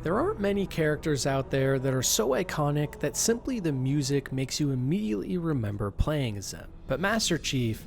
There aren't many characters out there that are so iconic that simply the music makes you immediately remember playing as them. But Master Chief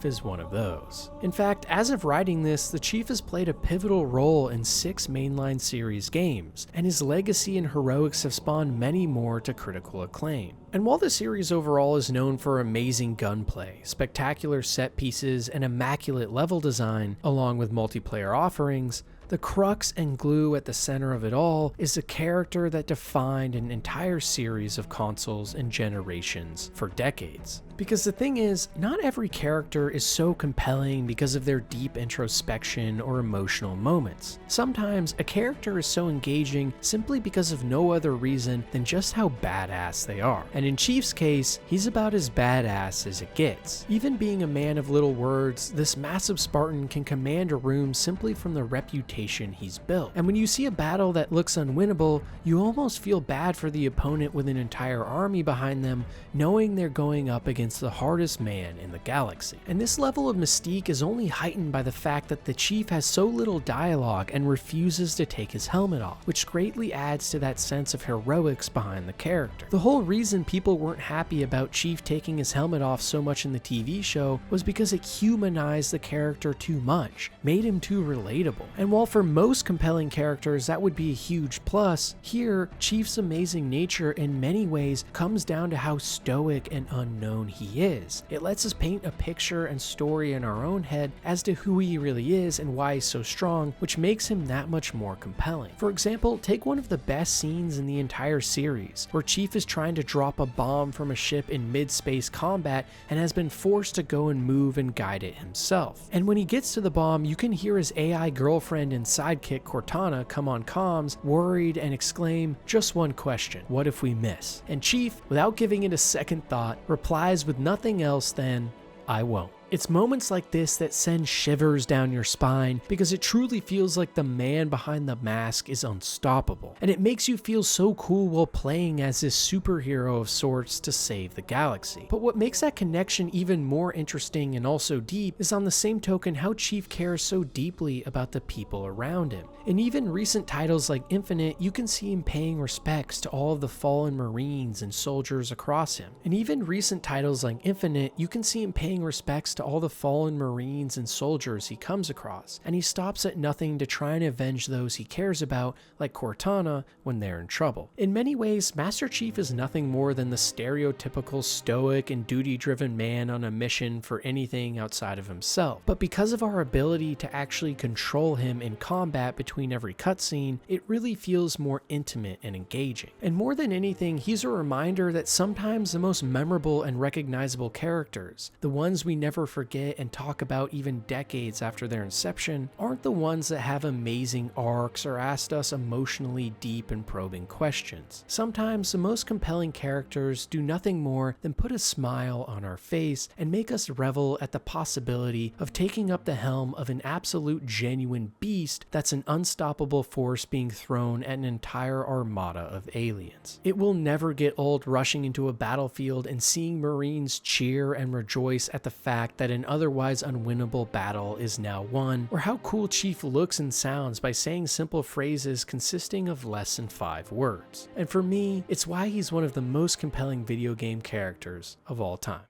is one of those. In fact, as of writing this, the Chief has played a pivotal role in 6 mainline series games, and his legacy and heroics have spawned many more to critical acclaim. And while the series overall is known for amazing gunplay, spectacular set pieces, and immaculate level design, along with multiplayer offerings, the crux and glue at the center of it all is a character that defined an entire series of consoles and generations for decades. Because the thing is, not every character is so compelling because of their deep introspection or emotional moments. Sometimes a character is so engaging simply because of no other reason than just how badass they are. And in Chief's case, he's about as badass as it gets. Even being a man of little words, this massive Spartan can command a room simply from the reputation he's built. And when you see a battle that looks unwinnable, you almost feel bad for the opponent with an entire army behind them, knowing they're going up against the hardest man in the galaxy. And this level of mystique is only heightened by the fact that the Chief has so little dialogue and refuses to take his helmet off, which greatly adds to that sense of heroics behind the character. The whole reason people weren't happy about Chief taking his helmet off so much in the TV show was because it humanized the character too much, made him too relatable. And while for most compelling characters that would be a huge plus, here, Chief's amazing nature in many ways comes down to how stoic and unknown he is. It lets us paint a picture and story in our own head as to who he really is and why he's so strong, which makes him that much more compelling. For example, take one of the best scenes in the entire series, where Chief is trying to drop a bomb from a ship in mid-space combat and has been forced to go and move and guide it himself. And when he gets to the bomb, you can hear his AI girlfriend and sidekick Cortana come on comms, worried, and exclaim, "Just one question, what if we miss?" And Chief, without giving it a second thought, replies with nothing else than, "I won't." It's moments like this that send shivers down your spine because it truly feels like the man behind the mask is unstoppable. And it makes you feel so cool while playing as this superhero of sorts to save the galaxy. But what makes that connection even more interesting and also deep is on the same token how Chief cares so deeply about the people around him. In even recent titles like Infinite, you can see him paying respects to all of the fallen Marines and soldiers across him. In even recent titles like Infinite, you can see him paying respects to all the fallen Marines and soldiers he comes across, and he stops at nothing to try and avenge those he cares about, like Cortana, when they're in trouble. In many ways, Master Chief is nothing more than the stereotypical stoic and duty-driven man on a mission for anything outside of himself. But because of our ability to actually control him in combat between every cutscene, it really feels more intimate and engaging. And more than anything, he's a reminder that sometimes the most memorable and recognizable characters, the ones we never forget and talk about even decades after their inception, aren't the ones that have amazing arcs or asked us emotionally deep and probing questions. Sometimes the most compelling characters do nothing more than put a smile on our face and make us revel at the possibility of taking up the helm of an absolute genuine beast that's an unstoppable force being thrown at an entire armada of aliens. It will never get old rushing into a battlefield and seeing Marines cheer and rejoice at the fact that an otherwise unwinnable battle is now won, or how cool Chief looks and sounds by saying simple phrases consisting of less than 5 words. And for me, it's why he's one of the most compelling video game characters of all time.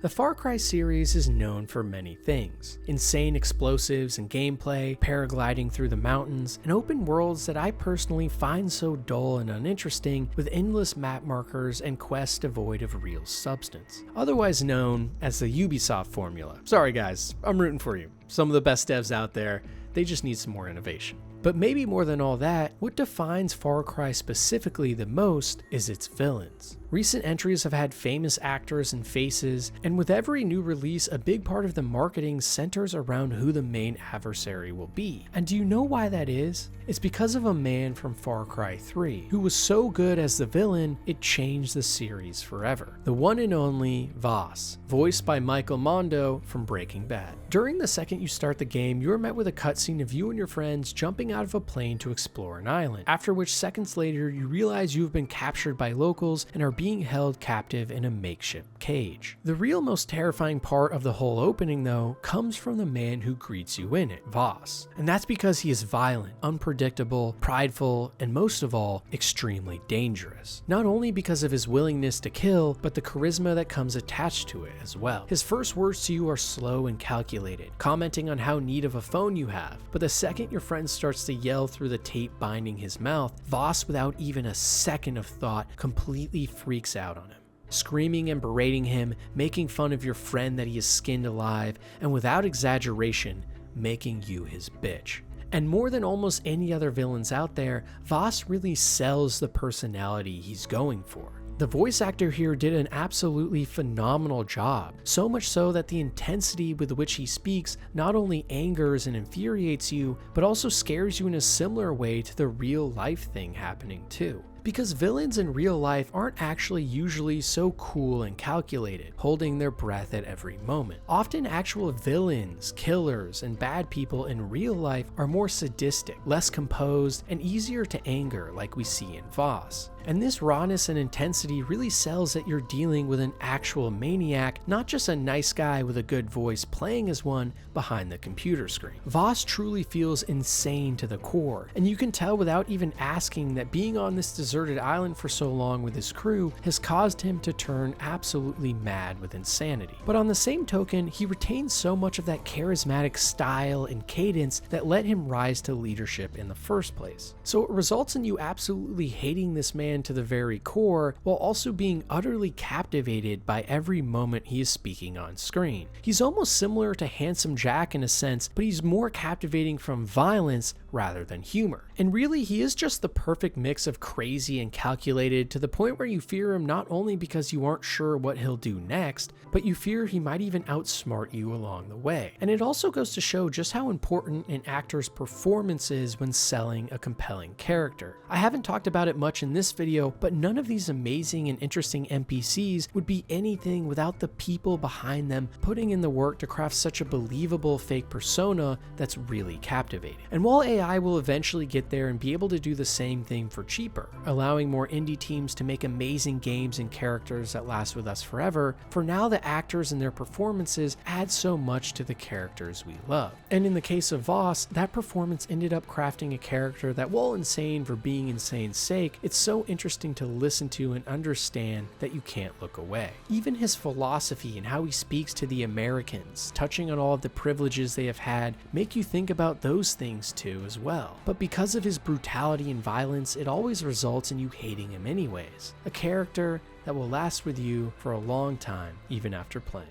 The Far Cry series is known for many things: insane explosives and gameplay, paragliding through the mountains, and open worlds that I personally find so dull and uninteresting, with endless map markers and quests devoid of real substance. Otherwise known as the Ubisoft formula. Sorry guys, I'm rooting for you. Some of the best devs out there, they just need some more innovation. But maybe more than all that, what defines Far Cry specifically the most is its villains. Recent entries have had famous actors and faces, and with every new release, a big part of the marketing centers around who the main adversary will be. And do you know why that is? It's because of a man from Far Cry 3, who was so good as the villain, it changed the series forever. The one and only Vaas, voiced by Michael Mondo from Breaking Bad. During the second you start the game, you are met with a cutscene of you and your friends jumping out of a plane to explore an island, after which seconds later you realize you have been captured by locals and are being held captive in a makeshift cage. The real most terrifying part of the whole opening, though, comes from the man who greets you in it, Vaas. And that's because he is violent, unpredictable, prideful, and most of all, extremely dangerous. Not only because of his willingness to kill, but the charisma that comes attached to it as well. His first words to you are slow and calculated, commenting on how neat of a phone you have. But the second your friend starts to yell through the tape binding his mouth, Vaas, without even a second of thought, completely freaks out on him, screaming and berating him, making fun of your friend that he is skinned alive, and without exaggeration, making you his bitch. And more than almost any other villains out there, Vaas really sells the personality he's going for. The voice actor here did an absolutely phenomenal job, so much so that the intensity with which he speaks not only angers and infuriates you, but also scares you in a similar way to the real life thing happening too. Because villains in real life aren't actually usually so cool and calculated, holding their breath at every moment. Often actual villains, killers, and bad people in real life are more sadistic, less composed, and easier to anger like we see in Vaas. And this rawness and intensity really sells that you're dealing with an actual maniac, not just a nice guy with a good voice playing as one behind the computer screen. Vaas truly feels insane to the core, and you can tell without even asking that being on this deserted island for so long with his crew has caused him to turn absolutely mad with insanity. But on the same token, he retains so much of that charismatic style and cadence that let him rise to leadership in the first place. So it results in you absolutely hating this man to the very core, while also being utterly captivated by every moment he is speaking on screen. He's almost similar to Handsome Jack in a sense, but he's more captivating from violence rather than humor. And really, he is just the perfect mix of crazy and calculated, to the point where you fear him not only because you aren't sure what he'll do next, but you fear he might even outsmart you along the way. And it also goes to show just how important an actor's performance is when selling a compelling character. I haven't talked about it much in this video, but none of these amazing and interesting NPCs would be anything without the people behind them putting in the work to craft such a believable fake persona that's really captivating. And while AI will eventually get there and be able to do the same thing for cheaper, allowing more indie teams to make amazing games and characters that last with us forever, for now the actors and their performances add so much to the characters we love. And in the case of Vaas, that performance ended up crafting a character that, while insane for being insane's sake, it's so interesting to listen to and understand that you can't look away. Even his philosophy and how he speaks to the Americans, touching on all of the privileges they have had, make you think about those things too as well. But because of his brutality and violence, it always results in you hating him anyways. A character that will last with you for a long time, even after playing.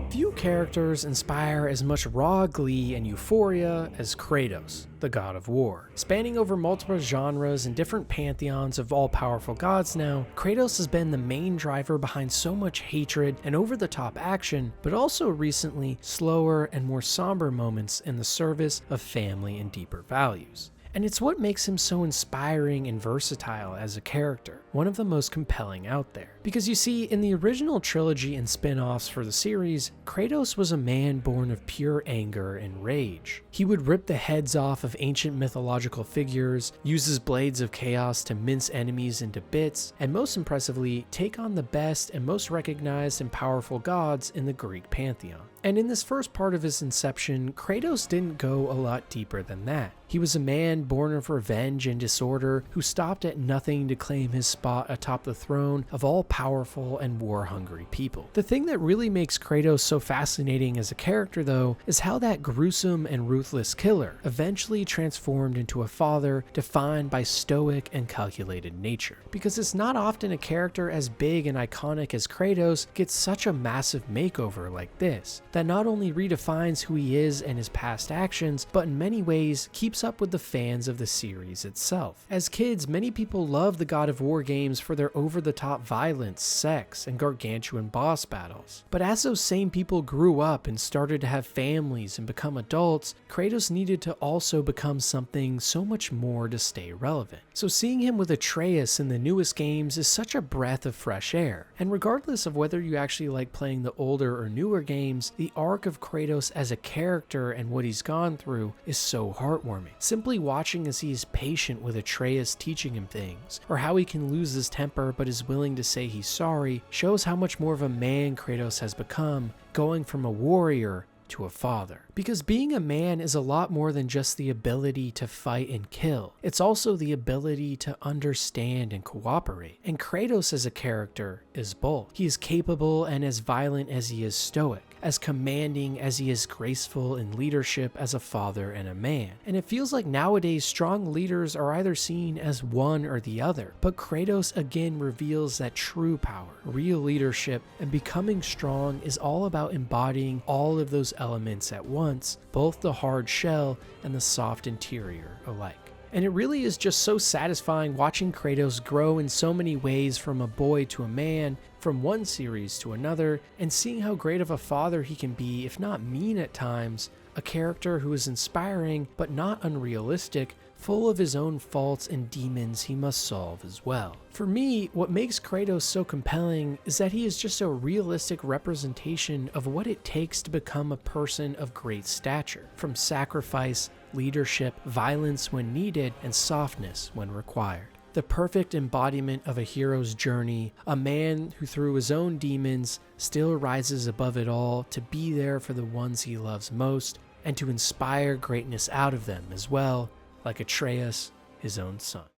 Few characters inspire as much raw glee and euphoria as Kratos, the god of war. Spanning over multiple genres and different pantheons of all-powerful gods now, Kratos has been the main driver behind so much hatred and over-the-top action, but also recently slower and more somber moments in the service of family and deeper values. And it's what makes him so inspiring and versatile as a character, one of the most compelling out there. Because you see, in the original trilogy and spin-offs for the series, Kratos was a man born of pure anger and rage. He would rip the heads off of ancient mythological figures, use his blades of chaos to mince enemies into bits, and most impressively, take on the best and most recognized and powerful gods in the Greek pantheon. And in this first part of his inception, Kratos didn't go a lot deeper than that. He was a man born of revenge and disorder who stopped at nothing to claim his spot atop the throne of all powerful and war-hungry people. The thing that really makes Kratos so fascinating as a character, though, is how that gruesome and ruthless killer eventually transformed into a father defined by stoic and calculated nature. Because it's not often a character as big and iconic as Kratos gets such a massive makeover like this, that not only redefines who he is and his past actions, but in many ways keeps up with the fans of the series itself. As kids, many people loved the God of War games games for their over-the-top violence, sex, and gargantuan boss battles. But as those same people grew up and started to have families and become adults, Kratos needed to also become something so much more to stay relevant. So seeing him with Atreus in the newest games is such a breath of fresh air. And regardless of whether you actually like playing the older or newer games, the arc of Kratos as a character and what he's gone through is so heartwarming. Simply watching as he is patient with Atreus teaching him things, or how he can lose his temper but is willing to say he's sorry, shows how much more of a man Kratos has become, going from a warrior to a father. Because being a man is a lot more than just the ability to fight and kill. It's also the ability to understand and cooperate. And Kratos as a character is both. He is capable and as violent as he is stoic, as commanding as he is graceful in leadership as a father and a man. And it feels like nowadays strong leaders are either seen as one or the other. But Kratos again reveals that true power, real leadership, and becoming strong is all about embodying all of those elements at once, both the hard shell and the soft interior alike. And it really is just so satisfying watching Kratos grow in so many ways, from a boy to a man, from one series to another, and seeing how great of a father he can be, if not mean at times, a character who is inspiring but not unrealistic, full of his own faults and demons he must solve as well. For me, what makes Kratos so compelling is that he is just a realistic representation of what it takes to become a person of great stature, from sacrifice, leadership, violence when needed, and softness when required. The perfect embodiment of a hero's journey, a man who through his own demons still rises above it all to be there for the ones he loves most, and to inspire greatness out of them as well, like Atreus, his own son.